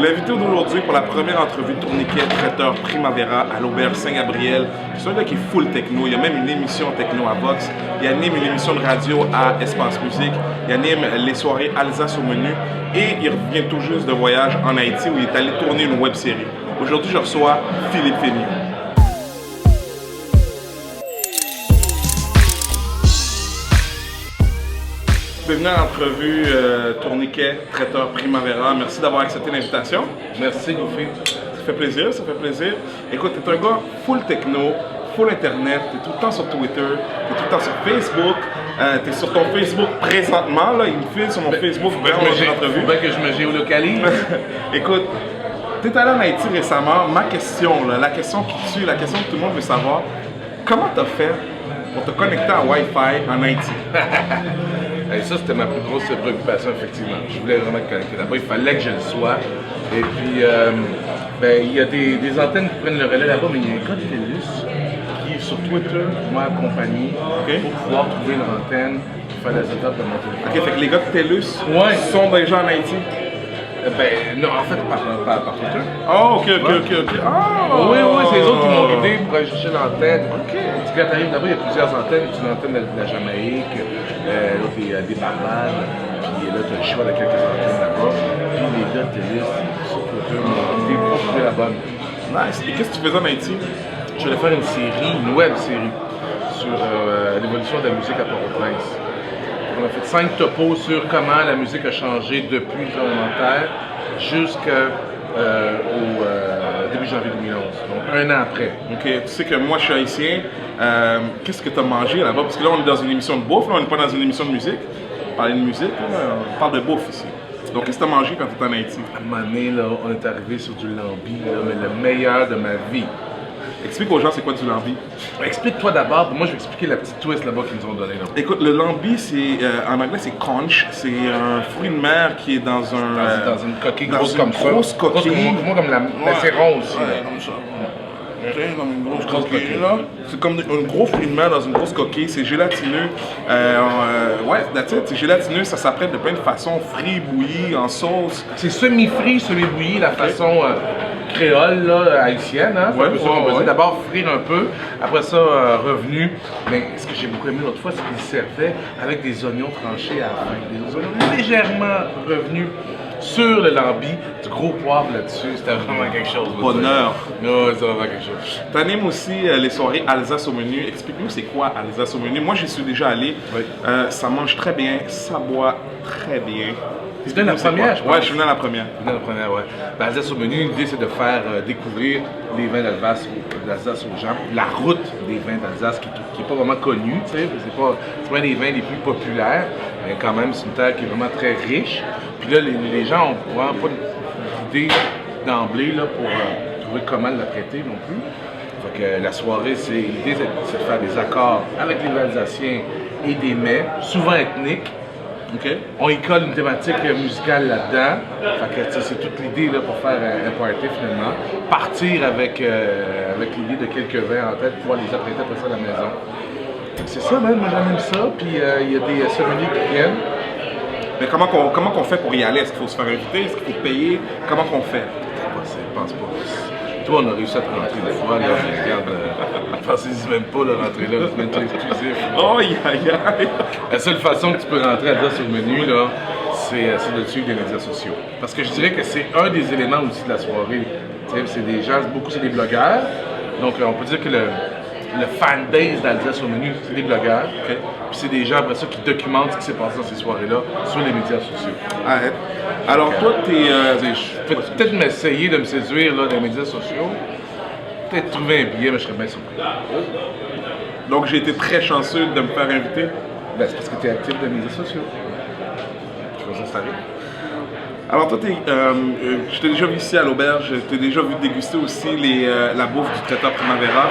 L'invité d'aujourd'hui pour la première entrevue de Tourniquet, traiteur Primavera à l'Auberge Saint-Gabriel. C'est un gars qui est full techno. Il y a même une émission techno à Vox. Il anime une émission de radio à Espace Musique. Il anime les soirées Alsace au menu. Et il revient tout juste de voyage en Haïti où il est allé tourner une web-série. Aujourd'hui, je reçois Philippe Fémy. Bienvenue à l'entrevue Tourniquet, traiteur Primavera. Merci d'avoir accepté l'invitation. Merci, Goofy. Ça fait plaisir, ça fait plaisir. Écoute, t'es un gars full techno, full internet, t'es tout le temps sur Twitter, t'es tout le temps sur Facebook, t'es sur ton Facebook présentement, là, il me file sur mon Facebook Faut bien que je me géolocalise. Écoute, t'es allé en Haïti récemment, ma question, là, la question qui tue, la question que tout le monde veut savoir, comment t'as fait pour te connecter à Wi-Fi en Haïti? Et ça, c'était ma plus grosse préoccupation, effectivement. Je voulais vraiment être connecté là-bas. Il fallait que je le sois. Et puis, il y a des antennes qui prennent le relais là-bas, mais il y a un gars de TELUS qui, sur Twitter, m'a accompagné pour pouvoir trouver une antenne pour faire la setup de mon téléphone. Ok, fait que les gars de TELUS sont déjà en Haïti? Non, en fait, par Twitter. Oh, ok. Oui, c'est les autres qui m'ont aidé pour aller chercher l'antenne. Ok. Quand tu arrives là-bas, il y a plusieurs antennes. Tu as une antenne de la Jamaïque, l'autre est des Bahamas, puis là, tu as le choix de quelques antennes là-bas. Puis les gars de TELUS, sur Twitter, m'ont aidé pour trouver la bonne. Nice. Et qu'est-ce que tu faisais en Haïti? Je voulais faire une web série sur l'évolution de la musique à Port-au-Prince. On a fait 5 topos sur comment la musique a changé depuis le commentaire jusqu'au début janvier 2011, donc un an après. Ok, tu sais que moi je suis haïtien, qu'est-ce que tu as mangé là-bas? Parce que là on est dans une émission de bouffe, là, on n'est pas dans une émission de musique. Parler de musique, là, on parle de bouffe ici. Donc qu'est-ce que tu as mangé quand tu étais en Haïti? À un moment donné, là, on est arrivé sur du lambi, là, mais le meilleur de ma vie. Explique aux gens c'est quoi du lambi. Explique-toi d'abord, puis moi je vais expliquer la petite twist là-bas qu'ils nous ont donné. Écoute, le lambi, c'est en anglais c'est conch, c'est un fruit de mer qui est dans Dans une coquille dans grosse une comme ça. grosse coquille. Moi comme la c'est rond aussi. Ouais, comme ça. Comme une grosse coquille, là. C'est comme un gros fruit de mer dans une grosse coquille, c'est gélatineux. Ouais, that's it, c'est gélatineux, ça s'apprête de plein de façons, frit, bouilli, en sauce. C'est semi-frit, semi-bouilli, la façon créole, là, haïtienne. Hein? Ouais, on va dire d'abord frire un peu, après ça revenu. Mais ce que j'ai beaucoup aimé l'autre fois, c'est qu'il servait avec des oignons tranchés à la fin. Des oignons légèrement revenus sur le lambi, du gros poivre là-dessus. C'était vraiment quelque chose. Bonheur. Non, c'est vraiment quelque chose. Tu animes aussi les soirées Alsace au menu. Explique-nous c'est quoi Alsace au menu. Moi j'y suis déjà allé. Oui. Ça mange très bien, ça boit très bien. Tu venu à la première, je pense. Ouais, je suis venu à la première. Ouais. Ben, Alsace au menu, l'idée c'est de faire découvrir les vins d'Alsace aux gens. La route des vins d'Alsace qui est pas vraiment connue, tu sais, c'est pas un des vins les plus populaires, mais quand même c'est une terre qui est vraiment très riche. Puis là, les gens ont vraiment pas d'idée d'emblée là, pour trouver comment l'apprêter non plus. Fait que la soirée, l'idée c'est de faire des accords avec les Alsaciens et des mets, souvent ethniques. Okay. On y colle une thématique musicale là-dedans. Fait que c'est toute l'idée là, pour faire un party finalement. Partir avec l'idée de quelques vins en tête pour pouvoir les apprêter après ça à la maison. C'est ça, man, moi j'aime ça. Puis il y a des sommeliers qui viennent. Mais comment qu'on fait pour y aller? Est-ce qu'il faut se faire inviter? Est-ce qu'il faut payer? Comment qu'on fait? Je pense pas. Toi, on a réussi à te rentrer une fois, là, mais regarde, pensez-y même pas, le rentrer là, c'est même pas exclusif. Oh, aïe. La seule façon que tu peux rentrer là sur le menu, là, c'est de suivre les médias sociaux. Parce que je dirais que c'est un des éléments aussi de la soirée. C'est des gens, beaucoup c'est des blogueurs, donc on peut dire que le fanbase d'Alsace au menu, c'est des blogueurs. Okay. Puis c'est des gens après ça qui documentent ce qui s'est passé dans ces soirées-là sur les médias sociaux. Arrête. Alors toi, je peux peut-être m'essayer de me séduire là, dans les médias sociaux. Peut-être trouver un billet, mais je serais bien surpris. Donc j'ai été très chanceux de me faire inviter. Ben, c'est parce que tu es actif dans les médias sociaux. Je pense que ça arrive. Alors toi, je t'ai déjà vu ici à l'auberge, je t'ai déjà vu déguster aussi la bouffe du traiteur Primavera.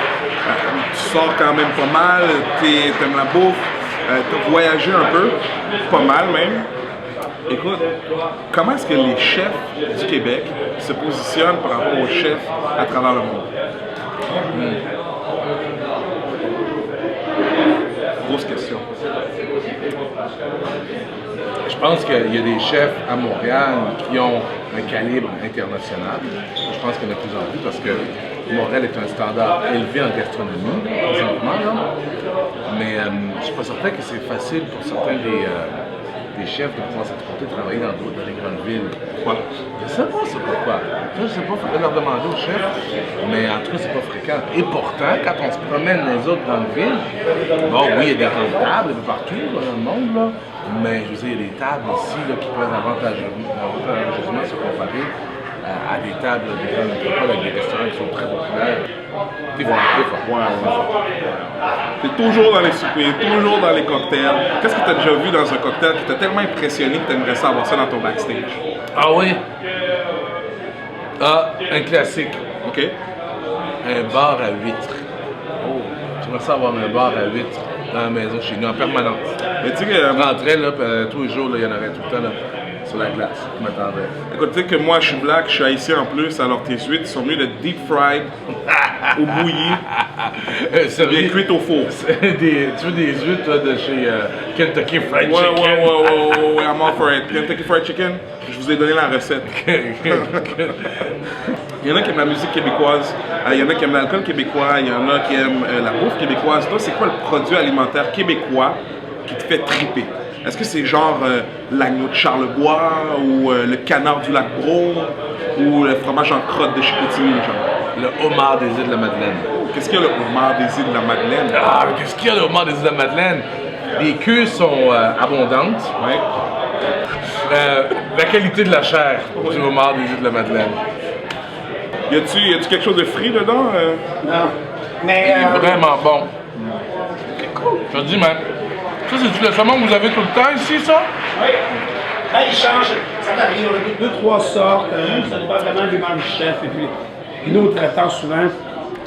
Tu sors quand même pas mal, t'aimes la bouffe, t'as voyagé un peu, pas mal même. Écoute, comment est-ce que les chefs du Québec se positionnent par rapport aux chefs à travers le monde? Grosse question. Je pense qu'il y a des chefs à Montréal qui ont un calibre international. Je pense qu'il y en a de plus en plus parce que Montréal est un standard élevé en gastronomie, présentement. Là. Mais je ne suis pas certain que c'est facile pour certains des chefs de pouvoir s'exporter, travailler dans les grandes villes. Pourquoi? Je ne sais pas c'est pourquoi. Je ne sais pas, il faudrait leur demander aux chefs. Mais en tout cas, c'est pas fréquent. Et pourtant, quand on se promène dans les autres grandes villes, bon, oui, il y a des grandes tables un peu partout dans le monde, là, mais je veux dire, il y a des tables ici là, qui peuvent avantageusement se comparer à des tables des grandes métropoles avec des restaurants qui sont très populaires. Des fois, T'es toujours dans les soupers, toujours dans les cocktails. Qu'est-ce que tu as déjà vu dans un cocktail qui t'a tellement impressionné que tu aimerais ça avoir ça dans ton backstage? Ah oui? Ah, un classique. OK. Un bar à huîtres. Oh, j'aimerais ça avoir un bar à huîtres dans la maison chez nous en permanence. Mais tu sais que. Je rentrais là, tous les jours, là, il y en aurait tout le temps là, sur la glace. Je m'attendais. Écoute, tu sais que moi je suis black, je suis haïtien en plus, alors tes huîtres sont mieux de deep fried ou bouillies, bien cuites au four. Tu veux des huîtres là, de chez Kentucky Fried Ouais, Chicken? ouais, I'm all for it. Kentucky Fried Chicken, je vous ai donné la recette. Il y en a qui aiment la musique québécoise, il y en a qui aiment l'alcool québécois, il y en a qui aiment la bouffe québécoise. Toi, c'est quoi le produit alimentaire québécois qui te fait triper? Est-ce que c'est genre l'agneau de Charlebois ou le canard du lac Brome ou le fromage en crotte de Chicoutimi, genre? Le homard des îles de la Madeleine. Qu'est-ce qu'il y a le homard des îles de la Madeleine? Ah, mais qu'est-ce qu'il y a le homard des îles de la Madeleine? Les queues sont abondantes. Ouais. La qualité de la chair du homard des îles de la Madeleine. Y a-tu quelque chose de frit dedans? Non. Mais. Il est vraiment bon. Je te dis, man. Ça, c'est-tu le saumon que vous avez tout le temps ici, ça? Oui. Là, il change. Ça varie. On a deux, trois sortes. Ça dépend vraiment du membre du chef. Et puis, nous, traitants, souvent,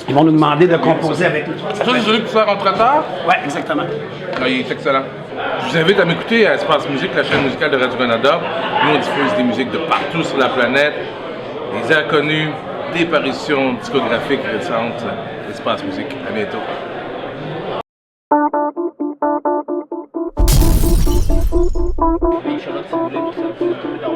ils vont nous demander de composer avec nous. Ça, c'est celui que tu sers en traiteur? Oui, exactement. Ah, il est excellent. Je vous invite à m'écouter à Espace Musique, la chaîne musicale de Radio-Canada. Nous, on diffuse des musiques de partout sur la planète. Des inconnus, des parutions discographiques récentes. Espace Musique. À bientôt. Charlotte, si vous voulez, tout ça,